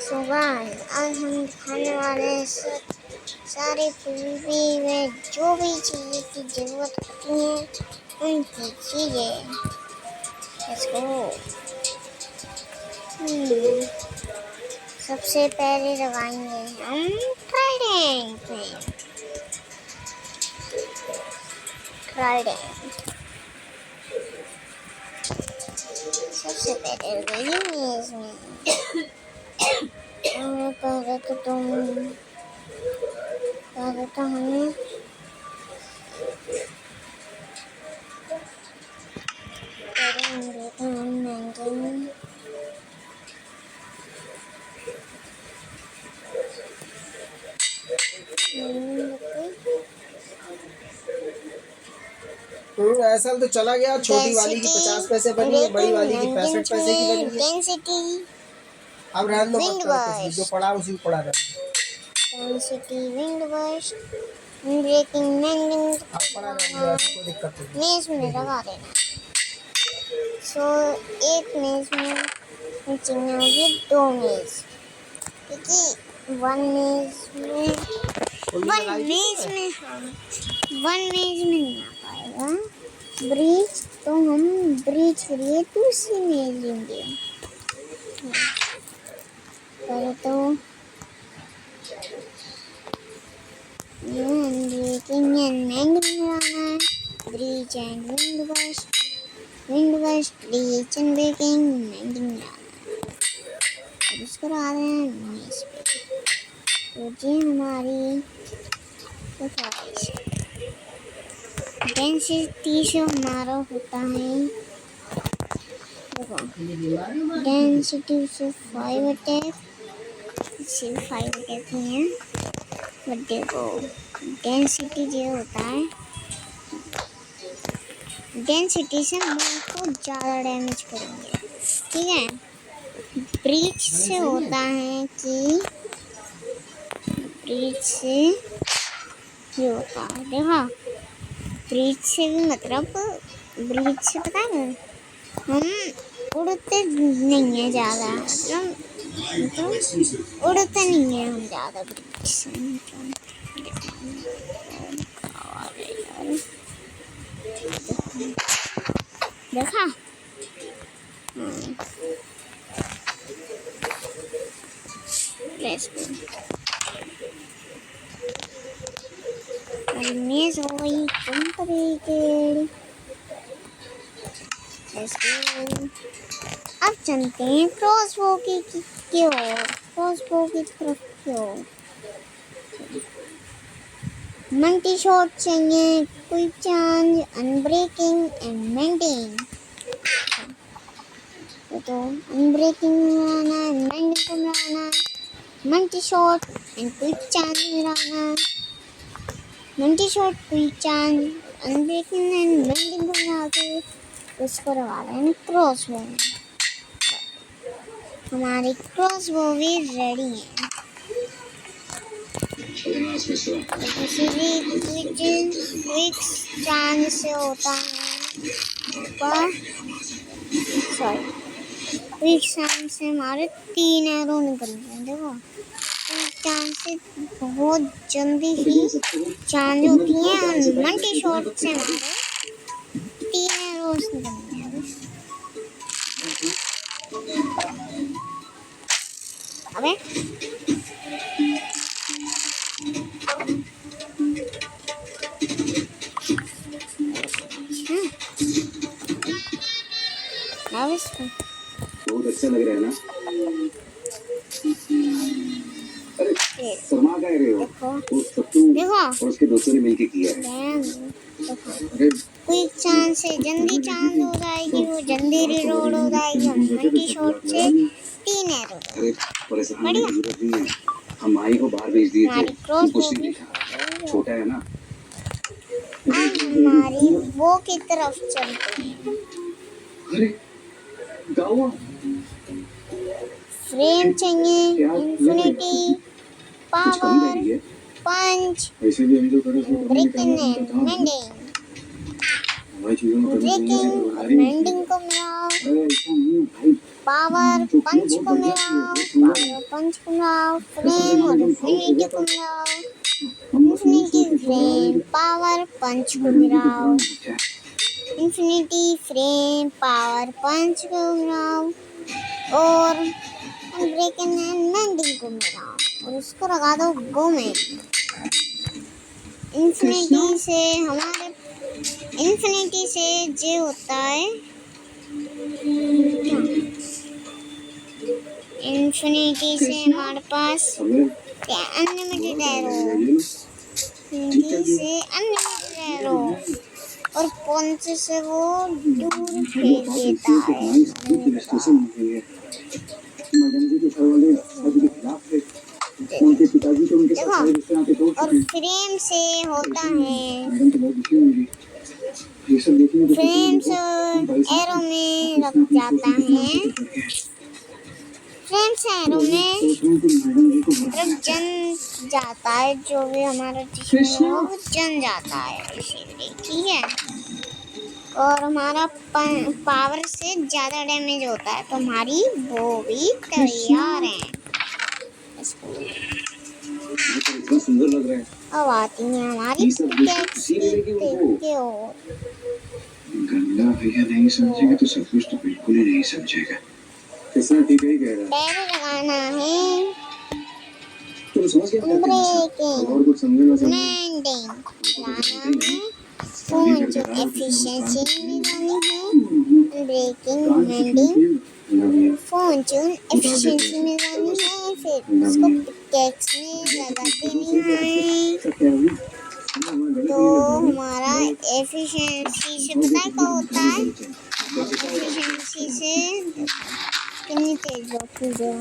So guys आज हम खाने वाले हैं सारे फूलबी में जो भी चीज़ें की ज़रूरत होती है उनकी चीज़ें। Let's go. सबसे पहले लगाएंगे हम ट्राइडेंट में। सबसे पहले लगाएंगे इसमें पहले तो हमें ऐसा तो चला गया। छोटी वाली की 50 पैसे बनी है, बड़ी वाली की 65 पैसे की बनी है। डेंसिटी अब रहने दो, कुछ जो पड़ा उसी को पड़ा रहने दो। डेंसिटी विंड बर्स्ट ब्रेकिंग मैंडिंग अब पड़ा रहने दो, ऐसी कोई दिक्कत नहीं। मेज में लगा देना। सो एक मेज में चाहिए होगी 2 मेज, क्योंकि वन मेज में नहीं आ पाएगा ब्रिज, तो हम ब्रिज के लिए दूसरी मेज लेंगे। पहले तो bridge and wind bust bridge and breaking mending इसको आ रहे हैं मेज पे। तो ये हमारी डेंसिटी से हमारा होता है, देखो डेंसिटी से 5 अटैक, सिर्फ 5 अटैक नहीं है, बट देखो डेंसिटी जो होता है, डेंसिटी से हम को ज़्यादा डैमेज करेंगे, ठीक है। ब्रीच से होता है कि ब्रीच से ये होता है, देखो ब्रीच से भी मतलब ब्रीच से पता है हम उड़ते नहीं है ज़्यादा, मतलब उड़ते नहीं है हम ज़्यादा ब्रीच से। देखा मेज हो गई कंप्लीटेड। अब चलते हैं क्रॉसबो की ओर, क्रॉसबो की तरफ की ओर। मल्टी शॉट चाहिए, quick charge, unbreaking and maintain. तो अनब्रेकिंग में आना है, मेंटेन में आना है, multi shot and quick charge में आना है, multi shot quick charge unbreaking and maintain में आके उसको लगा रहे हैं क्रॉसबो में। हमारी क्रॉसबो भी रेडी है। क्विक चार्ज से होता है पर क्विक चार्ज से हमारे 3 एरो निकल गए। देखो क्विक चार्ज से बहुत जल्दी ही चार्ज होती है और मल्टी शॉट से हमारे 3 एरो निकल गए। अबे बहुत अच्छा लग रहा है ना। अरे शर्मा का रहे हो, वो सत्तू और उसके दोस्तों ने मिलके किया है। क्विक चांस से जल्दी चांस हो जाएगी, वो जल्दी रिलोड हो जाएगी। मल्टी शॉट से 3 एरो। अरे परेशान होने की जरूरत नहीं है, हम माई को बाहर भेज दिए थे, कुछ नहीं देखा, छोटा है ना। अब हमारी वो की तरफ चलते हैं। अरे गावा फ्रेम चाहिए, infinity power, punch, breaking and mending. Breaking और मेंडिंग को मिलाओ। पावर पंच को मिलाओ, पावर पंच को मिलाओ, फ्लेम और इन्फिनिटी को मिलाओ, इन्फिनिटी फ्लेम पावर पंच को मिलाओ, इन्फिनिटी फ्लेम पावर पंच को मिलाओ और अनब्रेकन एंड मेंडिंग को मिलाओ और उसको लगा दो गो में। इन्फिनिटी से जे होता है, इन्फिनिटी से हमारे पास अनलिमिटेड एरो, इन्फिनिटी से अनलिमिटेड एरो और पंच से वो दूर फेंक देता है। देखो, और फ्रेम से होता है, फ्रेम से एरो में रख जाता है, फ्रेम से एरो में मतलब जन जाता है, जो भी हमारा दुश्मन हो वो जन जाता है इसीलिए, ठीक है। और हमारा पावर से ज़्यादा डैमेज होता है तो हमारी वो भी तैयार है। इतना सुंदर लग रहा है। अब आती है हमारी पिकैक्स की ओर। गंदा भैया नहीं समझेगा तो सब कुछ तो बिल्कुल ही नहीं समझेगा। कितना ठीक है कह रहा है। पैर लगाना है, तुम समझ गए ब्रेकिंग, और कुछ समझे ना समझे। लैंडिंग लगाना है, फोन जो एफिशिएंसी में जानी है, breaking landing fortune efficiency में जानी है, फिर उसको पिकैक्स में लगा देनी है। तो हमारा एफिशिएंसी से पता है क्या होता है, एफिशिएंसी से कितनी तेज रोकी जो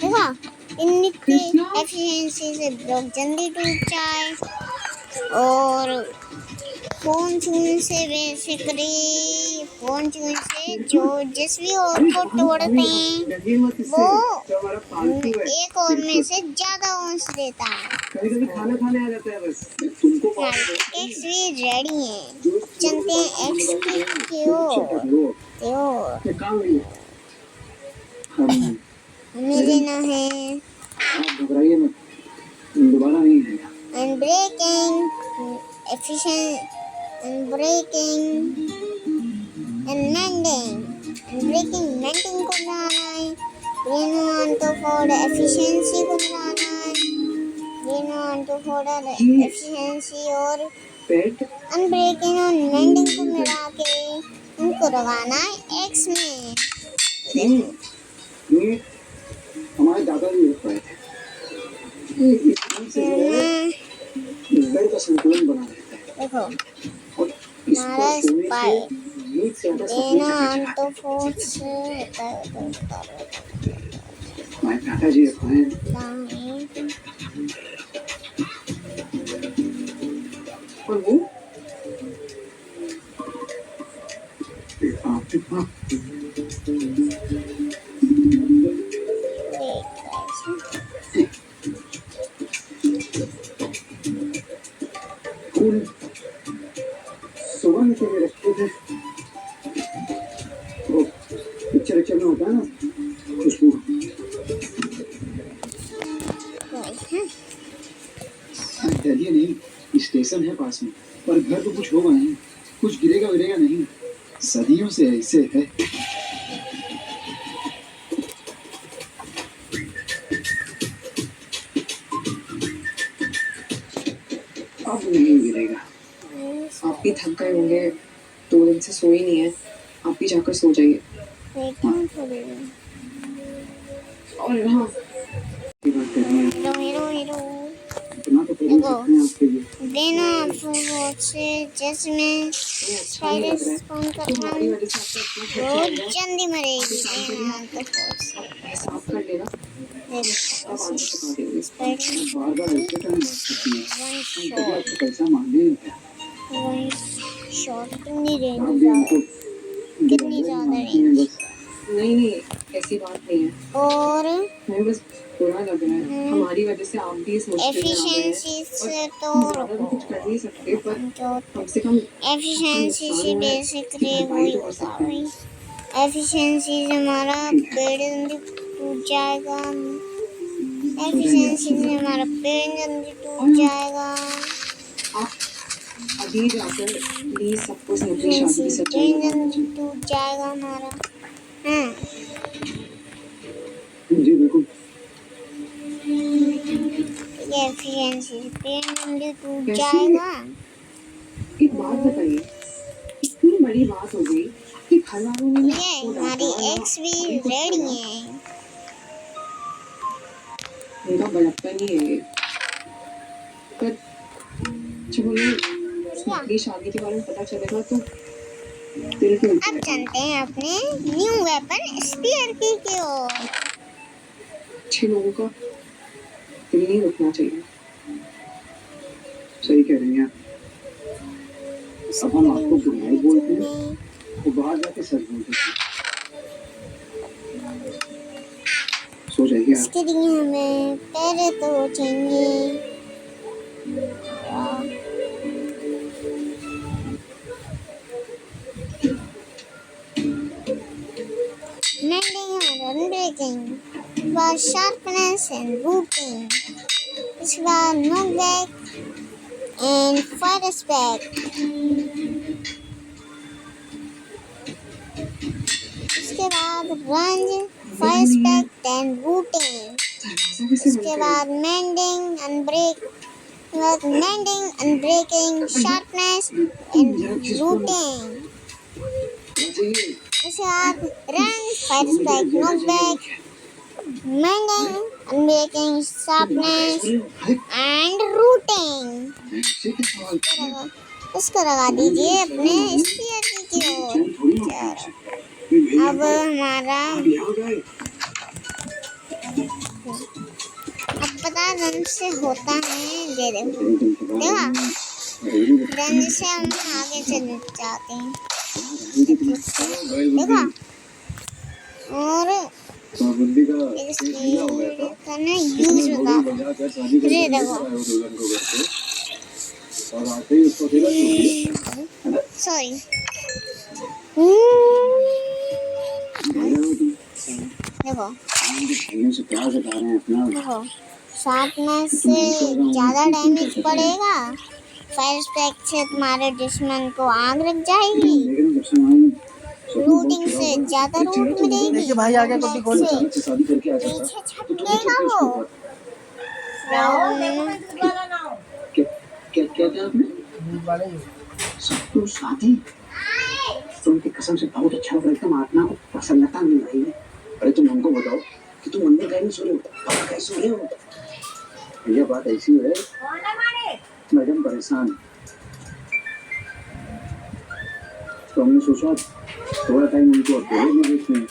देखा इतनी तेज एफिशिएंसी से ब्लॉक जल्दी टूट जाए। और फोन चून से बेसिकली फोन चून से जो जिस भी और को तोड़ते हैं वो एक और में से ज्यादा अंश देता है। खाना खाने आ जाता है बस। एक्स भी रेडी है, चलते हैं एक्सपी की ओर। हमें लेना है, घबराइए मत, दोबारा नहीं आएगा। and braking efficient and braking and mending को बनाना है, ग्रीन वन तो फॉर एफिशिएंसी को बनाना है, ग्रीन वन तो फॉर एफिशिएंसी और अनब्रेकिंग और मेंडिंग को मिला के उनको लगाना है एक्स में। हमारे दादाजी रख पाए थे, बेड का संतुलन बना रहता है। देखो हमारा स्पाइक देना तो फोर्स से होता है, हमारे दादाजी रख पाए और वो फूल सुबह में के रखते थे, वो पिक्चर में होता है ना खुशबू। डरिए नहीं, स्टेशन है पास में, पर घर तो कुछ होगा नहीं, कुछ गिरेगा विरेगा नहीं, सदियों से ऐसे है। अब नहीं गिरेगा। आप भी थक गए होंगे, 2 दिन से सोई नहीं है, आप भी जाकर सो जाइए। और हाँ देना से जिसमें स्पाइडर स्पॉन करना रोज जल्दी मरेगी। देना तो फोर्स साफ कर लेना, वन शॉट कितनी रेंज, कितनी ज्यादा रेंज नहीं नहीं, ऐसी बात नहीं है। और हमें बस बुरा लग रहा है, हमारी वजह से आप भी इस मुश्किल में आ गए हैं। एफिशिएंसी से तो हम ज़्यादा तो कुछ कर नहीं सकते, पर जो कम से कम एफिशिएंसी से बेसिकली वही होता है भाई। एफिशिएंसी से हमारा पेड़ जल्दी टूट जाएगा। एफिशिएंसी से हमारा पेड़ जल्दी टूट जाएगा। आप अभी जाकर प्लीज सबको अपनी शादी की सच्चाई पेड़ बता जल्दी दीजिए। टूट जाएगा हमारा। हाँ जी बिल्कुल। एफिशिएंसी से पेड़ जल्दी टूट कैसे? जाएगा। एक बात बताइए, इतनी बड़ी बात हो गई कि घर वालों ने ये आपको हमारी डांटा, एक्स भी कभी कुछ रेडी बोला? है। उनका बड़प्पन ही है ये। पर जब उन्हें अपनी शादी के बारे में पता चलेगा तो दिल क्यों अब चलते हैं अपने न्यू वेपन स्पीयर की ओर। अच्छे लोगों का दिल नहीं रुकना चाहिए। सही कह रही हैं। अब हम आपको बुराई बोलते हैं तो बाहर जाके सच बोलते हैं। सो जाइए आप। इसके लिए हमें पहले तो चाहिए mending and unbreaking, for sharpness and rooting. इसके बाद knockback and fire spec. इसके बाद range, fire spec and rooting. इसके बाद mending and breaking, sharpness and rooting. इसके बाद range, fire spec, knockback, mending and breaking, sharpness and rooting. इसको लगा दीजिए अपने स्पीयर की ओर। अब हमारा अब पता रन से होता है। ये देखो देखा, रन से हम आगे चले जाते हैं। देखा, और करना यूज होता है। ये देखो, सॉरी देखो देखो, शार्पनेस से ज़्यादा डैमेज पड़ेगा। फायर स्पेक से तुम्हारे दुश्मन को आग लग जाएगी। लूटिंग से ज़्यादा लूट मिलेगी। भाई आगे कुछ बोल। पीछे छटकेगा वो। क्या क्या आपने तो शादी तो उनकी कसम से बहुत अच्छा लग रहा है। एकदम आत्मा को प्रसन्नता मिल रही है। अरे तुम हमको बताओ कि तुम मंदिर कहीं सो रहे हो, पापा कहीं सो रहे हो। ये बात ऐसी है, मैडम परेशान, तो हमने सोचा थोड़ा टाइम उनको अकेले में देखते हैं।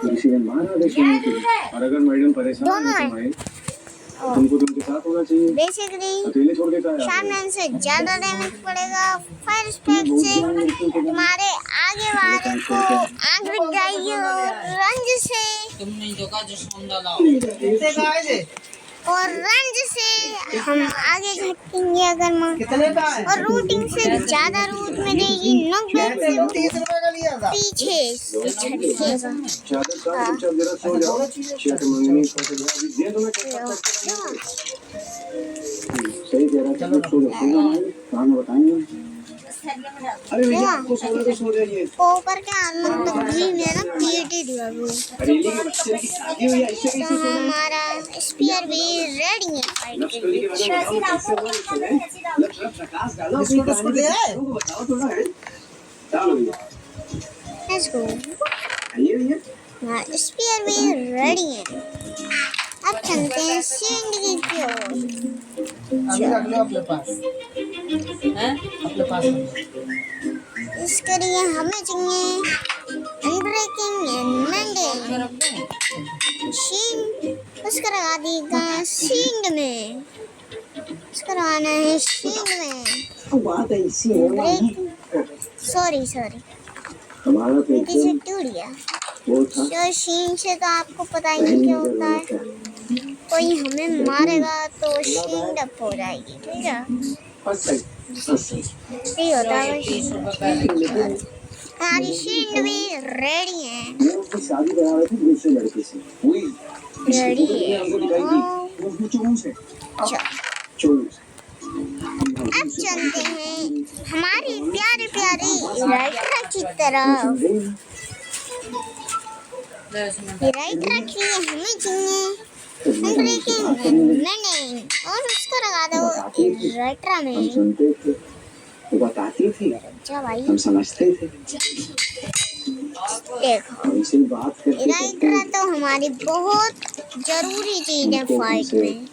किसी दिन बाहर आ गए। और अगर मैडम परेशान है तो तुमको तो उनके साथ होना चाहिए। बेसिकली अकेले छोड़ देता है। शार्पनेस से ज़्यादा डैमेज पड़ेगा। फायर स्पेक से तुम्हारे आगे वाले को आग लग जाएगी। और रंज से हम आगे झटकेंगे अगर और रूटिंग से ज़्यादा रूट मिलेगी। नॉकबैक से पीछे झटकेगा। सही कह रहा है। बताएंगे। अरे भैया आपको सोना तो सो जाइए। ऊपर के आनंद तक भी मेरा पीटी दिया वो। तो हमारा स्पीयर भी रेडी है फाइट के लिए। Let's go. स्पीयर भी रेडी है। अब चलते हैं सीढ़ी की ओर। इसके लिए हमें चाहिए अनब्रेकिंग एंड मेंडिंग। शील्ड उसका लगा देगा शील्ड में। उसका लगाना है शील्ड में। बात ऐसी है। सॉरी हमारा तो उनकी एकदम छुट्टी उड़ गया। वो था तो शीन से तो आपको पता ही नहीं क्या होता है, कोई हमें मारेगा तो शीन डप हो जाएगी, ठीक है। यही होता है बस। हमारी शीन भी रेडी है, वो उसकी शादी करा रहे थे दूसरे लड़के से, वही रेडी है। हमको दिखाई दी वो चोर से चोर। अब चलते हैं हमारी प्यारी प्यारी राइटर की तरफ। राइटर की हमें चाहिए मैंने, और उसको लगा दो राइटर हम में। सुनते थे, वो बताती थी, अच्छा भाई हम समझते थे, देखो, हमसे बात करते राइटर तो हमारी बहुत जरूरी चीज है फाइट में।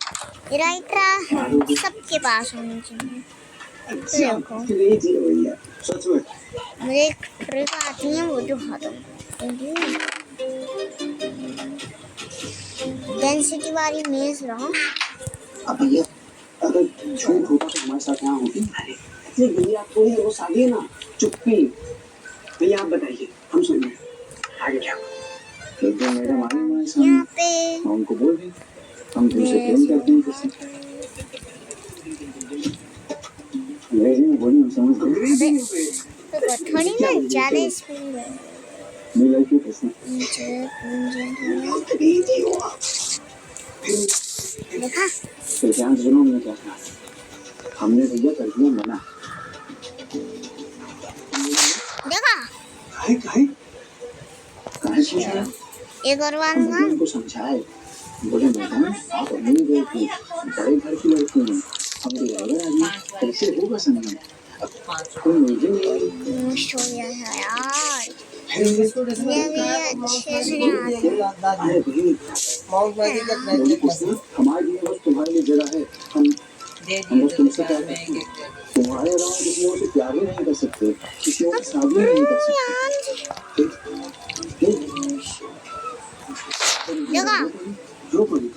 राइटर सबके पास होनी चाहिए। देखो भैया सच में मुझे एक ट्रिक आती है, वो दिखा दो। डेंसिटी वाली मेज रहा। अब भैया अगर झूठ होता तो हमारे साथ यहाँ होती। अरे भैया थोड़ी वो शादी है ना, चुप्पी। भैया आप बताइए, हम सुन रहे हैं, आगे क्या? एक दिन मैडम आई हमारे सामने, यहाँ पे हम उनको बोल रहे हम तुमसे प्रेम करते हैं किसी। अंग्रेजी में बोली हम समझ गए। तो थोड़ी ना ज्यादा स्पीड में मेरी लड़की किसने देखा। फिर ध्यान से सुनो, हमने क्या कहा, हमने भैया कर दिया मना। देखा काहे काहे काहे समझाया? एक और बार हमने ना उनको समझाए, बोले मैडम आप अमीर गई थी, बड़े घर की लड़की हैं, हम ड्राइवर आदमी, कैसे होगा संगम? कोई मुझे नहीं नष्ट हो गया है यार। फिर ये भी अच्छे से नहीं आते। अरे भाई माउंट मैजिक का बोले किसने? हमारे लिए बस तुम्हारे लिए जगह है, हम बस तुमसे क्या करते हैं? तुम्हारे अलावा किसी और से प्यार ही नहीं कर सकते, किसी और से शादी नहीं कर सकते। देखा रो पड़ी,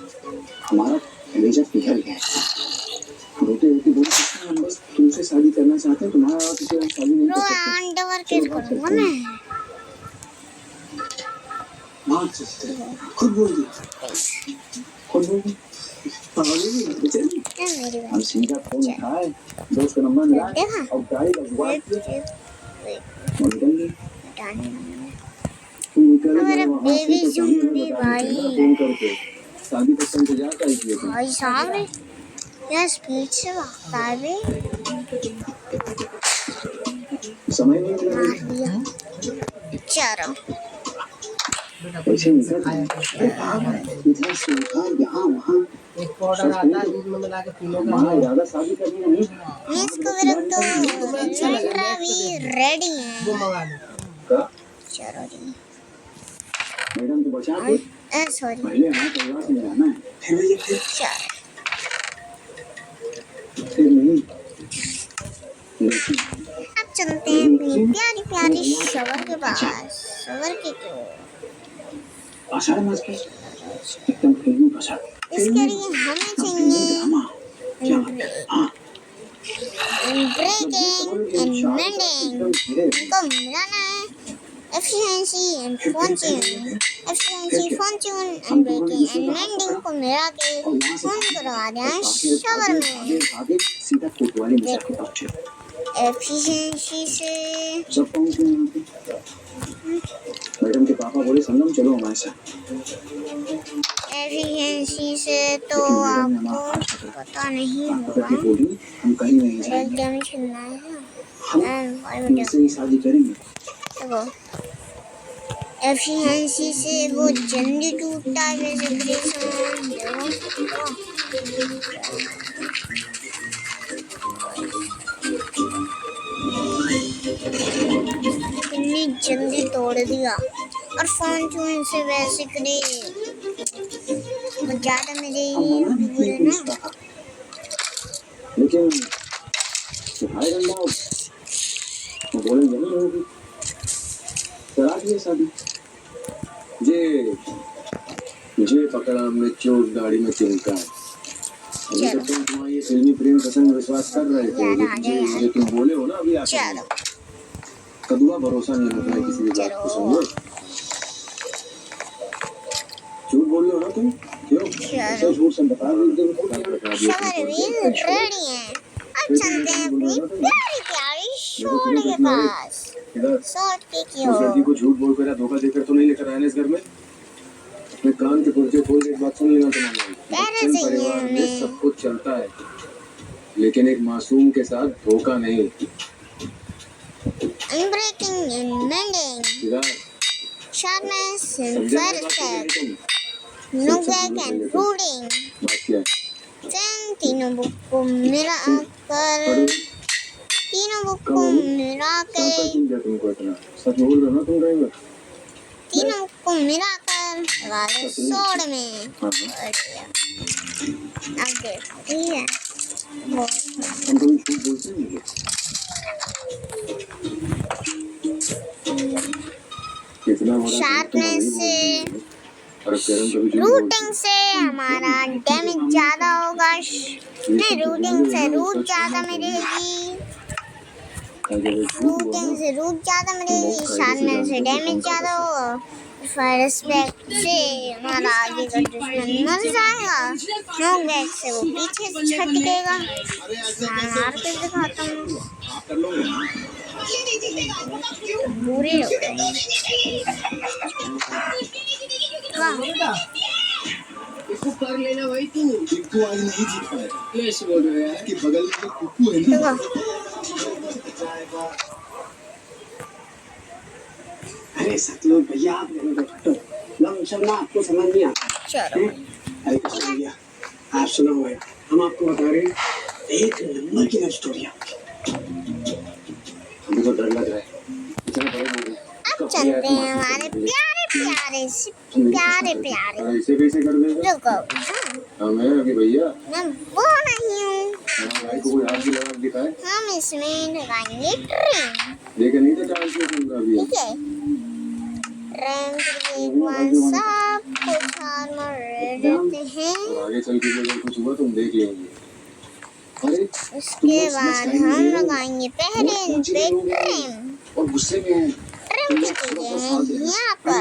हमारा कलेजा पिघल गया। रोते रोते बोले किसने, हम बस तुमसे शादी करना चाहते हैं, तुम्हारा अलावा किसी और से शादी नहीं रो कर सकते। अंडरवेयर केस करूंगा मैं। बात सच है, खुद बोल दिया, खुद बोल दिया। क्या मेरी हम सीधा फोन उठाए, दोस्त का नंबर मिला और गाड़ी का जुगाड़ किया और निकल गए। मेरा बेबी ज़ूम्बी भाई। फोन करके शादी तक का इंतजार कर किए थे। भाई साहब रे, क्या स्पीड से भागता है बे। समय नहीं मिला, मार दिया। चलो ऐसे निकल इधर से उधर यहाँ वहाँ। एक पाउडर आता है दूध में मिला के पी लो। हमारा इरादा शादी करनी नहीं। इसको रख दो। राइटर भी रेडी है। वो मंगा लो। चलो जी। मैडम को बचा के सॉरी। पहले हमारे परिवार से मिलाना है, फिर ये चलो फिर नहीं। अब चलते हैं अपनी प्यारी प्यारी शवर के पास। शवर के क्यों? आषाढ़ मास के एकदम फिल्मी पसंद। इसके लिए हमें चाहिए ब्रेकिंग एंड मेंडिंग। इनको मिलाना है efficiency and fortune. Efficiency fortune and breaking and mending को मिला के फोन को लगा दें शवर में। सीधा कोतवाली में जाके पहुंचे। एफिशिएंसी से सब पहुंच गए यहाँ पे। मैडम के पापा बोले संगम चलो हमारे साथ। एफिशिएंसी से तो आपको पता नहीं होगा। बोली हम कहीं नहीं जाएंगे, गेम खेलना है हम तुमसे ही शादी करेंगे। देखो एफिशिएंसी से वो जल्दी टूटता है वैसे क्रिएशन। देखो कितनी जल्दी तोड़ दिया। और फॉर्च्यून से वैसे ज्यादा मेरे बुरे ना। लेकिन तुम्हारे गंदा वो बोलेंगे नहीं होगी, करा दिए शादी। मुझे पकड़ा हमने चोट गाड़ी में चिमटा। अभी तक तुम तुम्हारी ये फिल्मी प्रेम प्रसंग विश्वास कर रहे थे, ये तुम बोले हो ना अभी आके। कदुआ भरोसा नहीं होता है किसी की बात को, समझो। झूठ बोल रहे हो ना तुम, क्यों ऐसे झूठ सब बता रहे हो? शहरवीर रेडी हैं। अब चलते हैं अपनी प्यारी प्यारी शोर के पास। शॉर्ट की उस लड़की ओर। को झूठ बोल कर या धोखा देकर तो नहीं लेकर आए ना इस घर में? अपने कान के पुर्जे खोल के एक बात सुन लेना तुम्हारे। कहना बच्चन चाहिए परिवार में हमें। सब कुछ चलता है, लेकिन एक मासूम के साथ धोखा नहीं। Unbreaking and mending. सीधा Sharpness and समझे ना बात को perfect. तुम? Nugget and rooting. बात क्या है? तीनों बुक को मिलाकर सांपर क्यों दिया तुमको इतना? सच बोल रहे हो ना तुम ड्राइवर? तीनों को मिलाकर लगा दो सोड में। हाँ। अब देखो ठीक है। वो हम कभी झूठ बोलते नहीं हैं। कितना बड़ा शार्पनेस से और कैरम कभी झूठ रूटिंग से हमारा डैमेज ज्यादा होगा। नहीं, रूटिंग से रूट ज्यादा मिलेगी। रूटिंग से रूट ज्यादा मिलेगी। शार्पनेस से डैमेज ज्यादा होगा। रिस्पेक्ट से हमारा आगे का दुश्मन मर जाएगा। नोकबैक से वो पीछे से छटकेगा। मार के दिखाता हूँ। बुरे हो गए। वाह, इसको कर लेना भाई तू। चिक्कू आज नहीं जीत पाएगा। क्यों ऐसे बोल रहे हो यार? कि बगल में जो कुक्कू है ना, देखो अरे सतलुज भैया आप मेरे को हटो। लमसम ना आपको समझ नहीं आता। चलो अरे कुछ भैया आप सुनो भाई, हम आपको बता रहे हैं एक नंबर की लव स्टोरी आपकी। हमें तो डर लग रहा है, इतना बड़े लोग हैं। अब चलते हैं हमारे प्यारे प्यारे से प्यारे प्यारे। ऐसे कैसे कर देगा? रुको, हाँ, हमें अभी भैया मैं वो नहीं हूँ। हमारे भाई को कोई हाथ भी लगा के दिखाए। हम इसमें लगाएंगे ट्रेन। देखे नहीं था चांस में तुमका अभी। ठीक है, ट्रेन के लिए एक बार सब कुछ आर्मर देते हैं। और आगे चल के अगर कुछ हुआ तुम देख लेंगे। अरे उसके बाद हम लगाएंगे पहले पे ट्रेन। और गुस्से में है। ट्रेन की चीजें हैं यहाँ पर।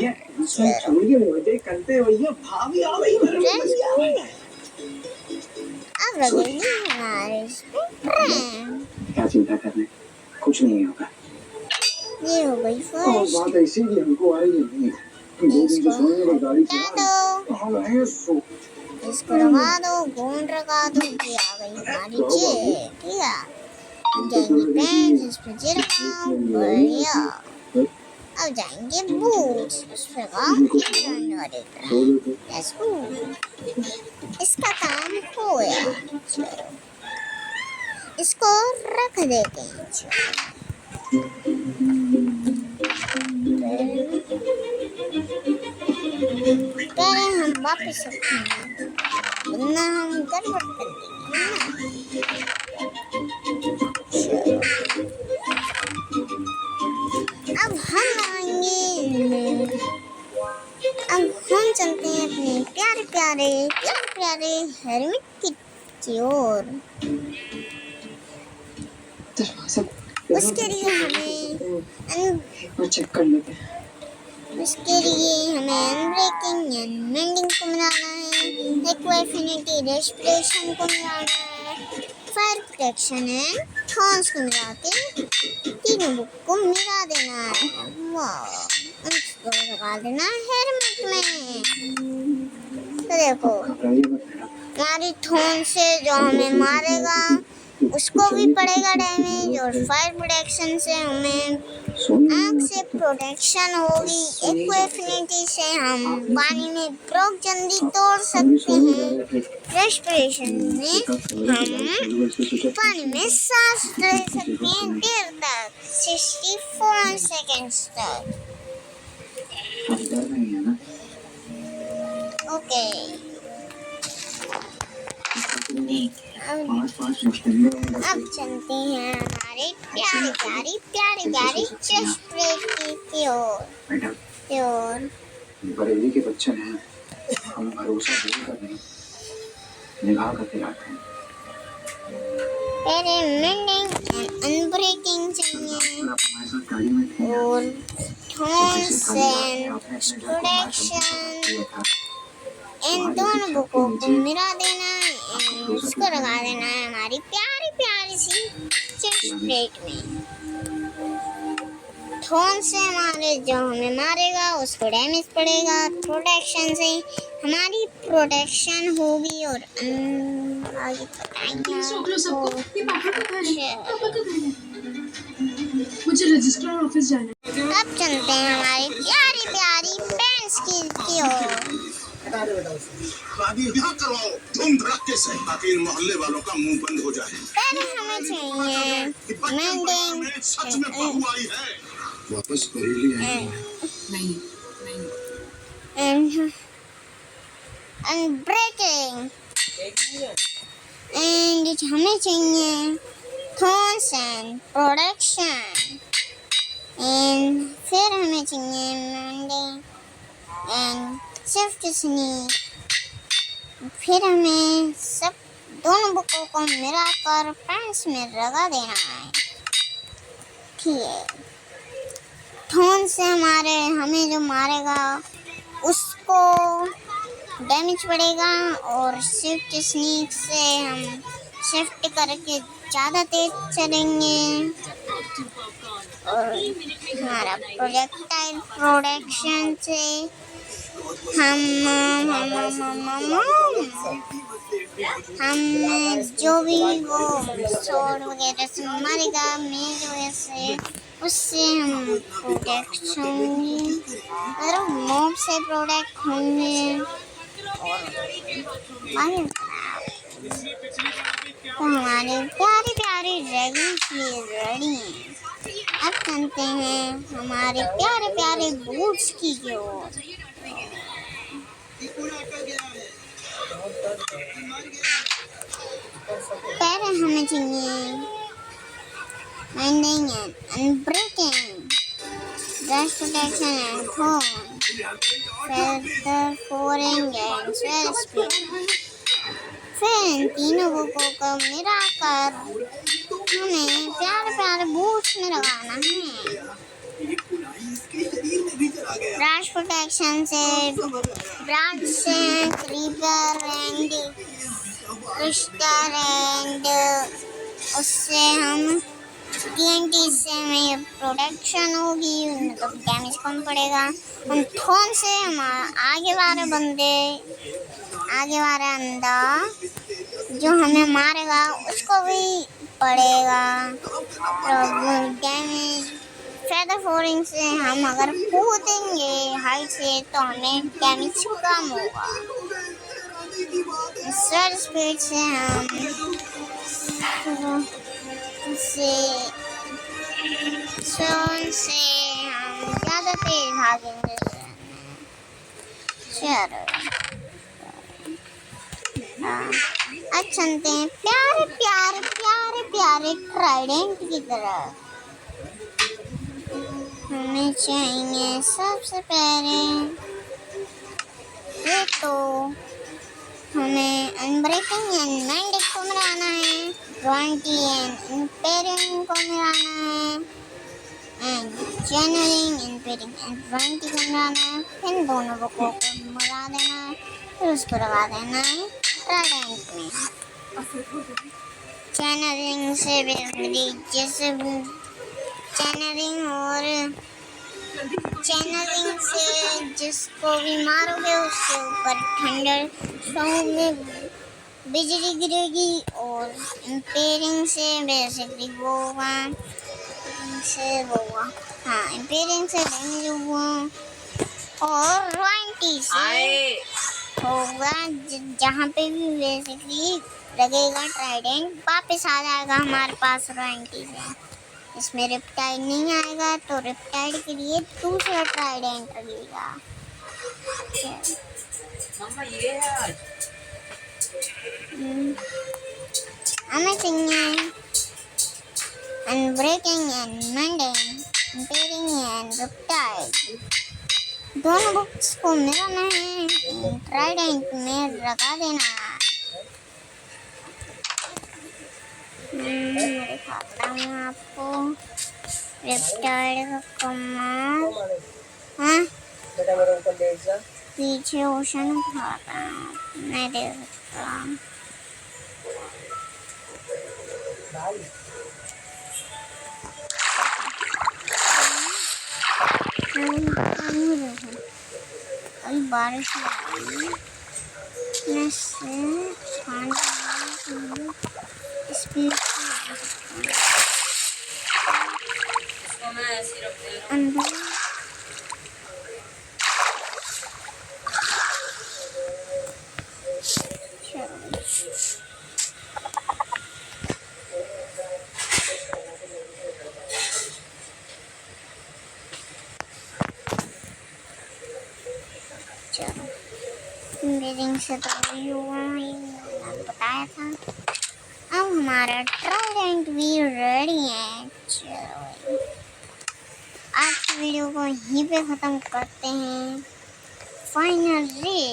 छोड़िए मजे करते भैया, भाभी आ गई मेरे ट्रेन अब लगेगी हमारे इस पे ट्रेन। क्या चिंता करने, कुछ नहीं होगा। ये हो गई और फर्स्ट। बात ऐसी कि हमको आएगी नहीं। दो दिन से सोने में गाड़ी चला दो, हम है सो। इसको लगा दो, गोंद लगा दो। ये आ गई हमारी जेट। ठीक है, अब जाएंगे पैंट्स, इस पे चिरका बढ़िया। अब जाएंगे बूट्स, उस पे लेट्स गो। इसका काम हो गया। चलो इसको रख देते हैं। पहले हम वापस रखेंगे, वरना हम गड़बड़ कर देंगे ना। अब हम आएंगे। अब हम चलते हैं अपने प्यारे प्यारे प्यारे प्यारे हेरमिट की ओर। दरवाजा उसके लिए हमें और चेक कर लेते हैं। उसके लिए हमें अनब्रेकिंग एंड मेंडिंग को मिलाना है। इक्विफिनिटी रेस्पिरेशन को मिलाना है। फायर प्रोटेक्शन एंड थॉर्न्स को मिला के तीनों बुक को मिला देना है। वाह, उसको लगा देना है हेलमेट में। तो देखो हमारी थॉर्न से जो हमें मारेगा उसको भी पड़ेगा डैमेज, और फायर प्रोटेक्शन से हमें आँख से प्रोटेक्शन होगी। इक्विफिनिटी से हम पानी में ब्रोक जल्दी तोड़ सकते हैं। रेस्पिरेशन में हम पानी में सांस ले सकते हैं देर तक, 64 सेकेंड्स तक। ओके, अब चलते हैं हमारे प्यारी प्यारी प्यारी प्यारी चेस्ट प्लेट की ओर। बरेली के बच्चे हैं, हम भरोसा बोलकर नहीं निगाह करके लाते हैं। पहले मेंडिंग एंड अनब्रेकिंग चाहिए कल आप हमारे साथ गाड़ी में थे और पैसे थॉमस खाली एंड आपने अपने घर को हमारे साथ प्रोडक्शन किया था इन दोनों बुकों को मिला देना एंड उसको लगा देना है हमारी प्यारी प्यारी सी चेस्ट प्लेट में। थॉर्न से हमारे जो हमें मारेगा उसको डैमेज पड़ेगा, प्रोटेक्शन से हमारी प्रोटेक्शन होगी और आगे बताएंगे आपको। मुझे रजिस्ट्रार ऑफिस जाना है। अब चलते हैं हमारी प्यारी प्यारी पेंट्स की ओर। हटा दो बेटा उसे। शादी यहाँ करवाओ धूम धड़के से ताकि इन मोहल्ले वालों का मुंह बंद हो जाए पहले हमें चाहिए कि बच्चे परिवार में सच में बहू आई है। वापस बरेली आई नहीं नहीं and breaking एक ही है। and हमें चाहिए thorns and production and फिर हमें चाहिए mending and swift sneak। फिर हमें सब दोनों बुकों को मिलाकर पेंट्स में लगा देना है। ठीक है, थॉर्न से हमें जो मारेगा उसको डैमेज पड़ेगा और शिफ्ट स्नीक से हम शिफ्ट करके ज़्यादा तेज चलेंगे और हमारा प्रोजेक्टाइल प्रोडक्शन से हम जो भी वो sword वगैरह से मारेगा मेज वगैरह से उससे हम प्रोटेक्ट होंगे, मतलब मॉब से प्रोटेक्ट होंगे और तो हमारे प्यारे प्यारे ड्रैगन रेडी हैं। अब चलते हैं हमारे प्यारे प्यारे बूट्स की ओर। पहले हमें चाहिए mending and unbreaking, dash protection and horn, feather foring and swell speed। फिर इन तीनों बुकों को मिलाकर हमें प्यारे प्यारे बूट्स में लगाना है। ब्रांच प्रोटेक्शन से ब्रांच से क्रीपर एंड क्रिस्टल एंड उससे हम TNT से हमें प्रोटेक्शन होगी, मतलब डैमेज कम पड़ेगा। हम थॉर्न से हम आगे वाला अंडा जो हमें मारेगा उसको भी पड़ेगा डैमेज। फेदर फोरिंग से हम अगर कूदेंगे हाइट से तो हमें डैमेज कम होगा। स्वेल स्पीड से हम ज़्यादा तेज भागेंगे। चलो अब चलते हैं प्यारे प्यारे प्यारे प्यारे ट्राइडेंट की तरफ। हमें चाहिए सबसे पहले ये तो हमें अनब्रेकिंग एंड मेंडिंग को मिलाना है, रॉयल्टी एंड इंपेरियम को मिलाना है एंड चैनलिंग इंपेरियम एंड रॉयल्टी को मिलाना है। इन दोनों बुकों को मिला देना है, फिर उसको लगा देना है ट्राइडेंट में। चैनलिंग से जैसे चैनलिंग से जिसको भी मारोगे उसके ऊपर थंडर स्टॉर्म में बिजली गिरेगी और इंपेयरिंग से बेसिकली वो होगा इंपेयरिंग से डैमेज होगा और रॉयल्टी से होगा जहाँ पे भी बेसिकली लगेगा ट्राइडेंट वापस आ जाएगा हमारे पास रॉयल्टी से। इसमें रिप्टाइड नहीं आएगा तो रिप्टाइड के लिए दूसरा ट्राइडेंट लगेगा। हमें चाहिए unbreaking and mending, impairing and riptide. दोनों बुक्स को मिलाना है, ट्राइडेंट में लगा देना। दिखाता हूँ आपको। रेप्टाइल का कमाल। मारे हाँ बेटा मेरे ऊपर लेट जा। पीछे ओशन खाता नहीं देख सकता। भाई अभी बारिश हो रही है मैं से स्पीड अंदर चलो बिल्डिंग से तो वही हुआ ही मैंने बताया था। अब हमारा ट्राइडेंट भी रेडी है। चलो आज की वीडियो को यहीं पे ख़त्म करते हैं। फाइनली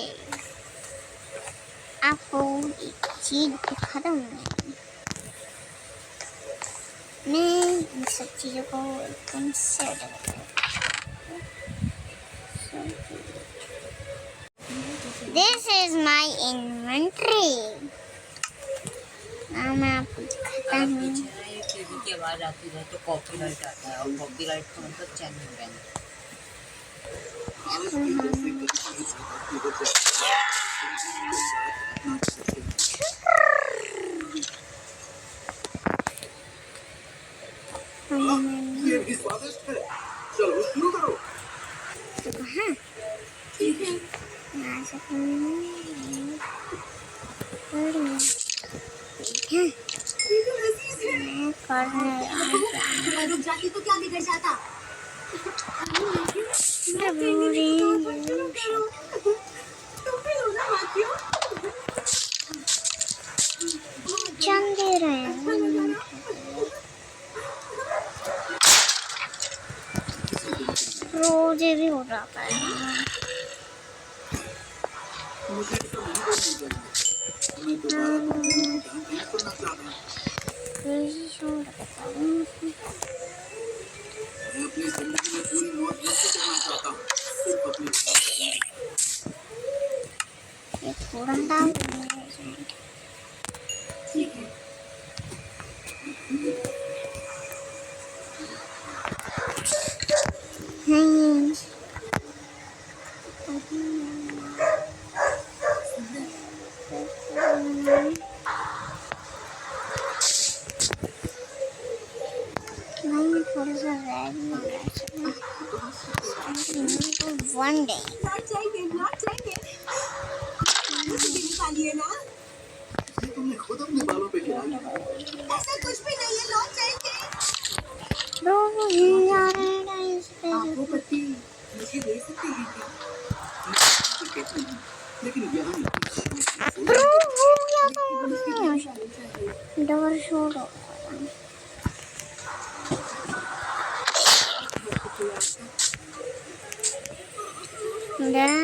आपको एक चीज़ दिखा दूँ मैं इन सब चीज़ों को consider this is my inventory. मैं आपको दिखाता हूँ। टीवी की आवाज आती है तो कॉपीराइट आता है और कॉपीराइट का मतलब चैनल बैन। ये भी स्वादिष्ट है। चलो शुरू करो। तो कहाँ ठीक है यहाँ से और मैं करने रुक जाती तो क्या बिगड़ जाता। चंद दे रहे हैं। रोज भी हो जाता है। अपनी जिंदगी में पूरी मौत नहीं करना चाहता हूँ। सिर्फ अपनी ये थोड़ा डाल ठीक है थोड़ा सा वन डे लौट जाएंगे मुझे भी निकालिए ना। ये तुमने खुद अपने बालों पे गिरा लिया। ऐसा कुछ भी नहीं है लौट जाएंगे। आपको पति मुझे दे सकते हैं क्या? लेकिन यहाँ डोर छोड़ो मैं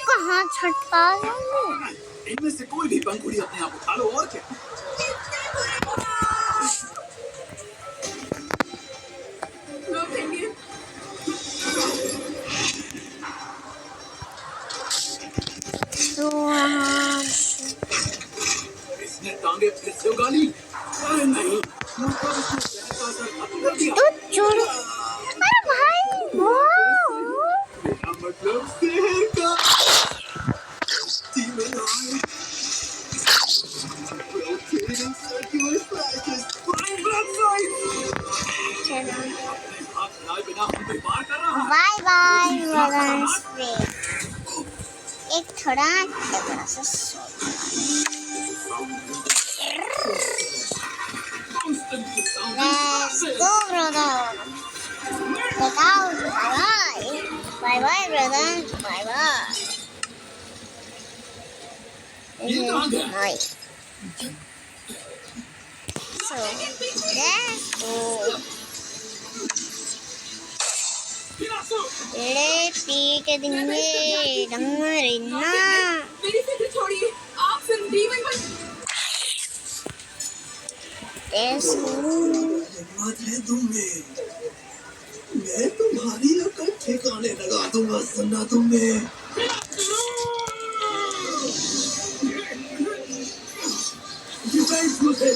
कहाँ छटका जाऊँ। इनमें से कोई भी पंखुड़ी अपने आप उठा लो और क्या। इसने टांगे फिर से उगा ली। अरे नहीं मतलब इसने जहर का असर खत्म कर दिया। तो छोड़ो अरे भाई वो मेरा मतलब शहर का demon eye. Rotating circular flashes, flying blood sight. चलो हाथ हिलाए बिना हम पे वार कर रहा है। बाय बाय मदर्स पे एक थोड़ा बड़ा सा Constantly sounding Let's flashes. go brother look out bye bye brother bye bye ये कहाँ गया? nice so let's go एड़े पीट देंगे डंगरिन्ना मेरी फिक्र छोड़िए आप सिर्फ डीमन बन Yes. हिम्मत है तुम में, मैं तुम्हारी अकल ठिकाने लगा दूंगा, सुना तुमने। डिफेंस मुझे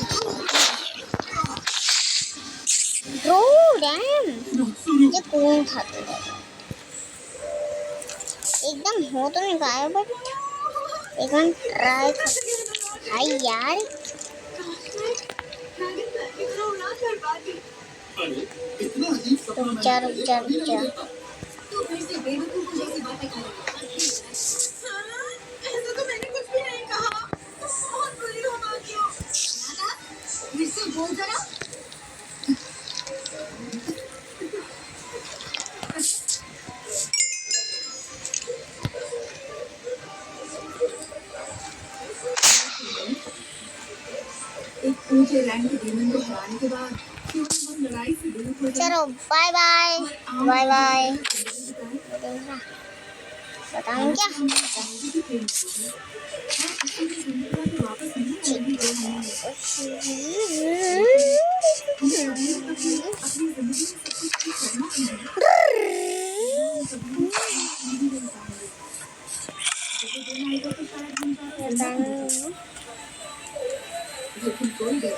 ब्रो डैम, ये कौन था तू? एकदम हो तो नहीं गायब, बट एक बार ट्राई कर। हाय यार, अरे इतना अजीब सपना रुक जा रुक जा रुक जा। तो फिर से बेवकूफों जैसी बातें कर रही है। ऐसा तो मैंने कुछ भी नहीं कहा। तुम बहुत बुरी हो माकियो। नाना, फिर से बोल जरा। एक ऊंचे रैंक के डेमन को हराने के बाद क्यों हम लड़ाई से दूर हो जाए? चलो बाय बाय बाय बाय। बताऊं क्या? छोड़ दे।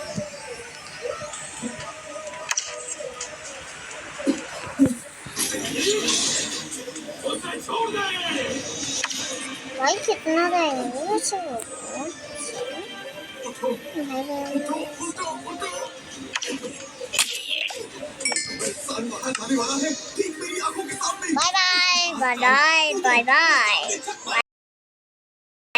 भाई कितना रहेंगे वैसे वो? उठो, उठो, उठो। सन बाहर आने वाला है, ठीक मेरी आंखों के सामने। Bye bye bye bye bye bye.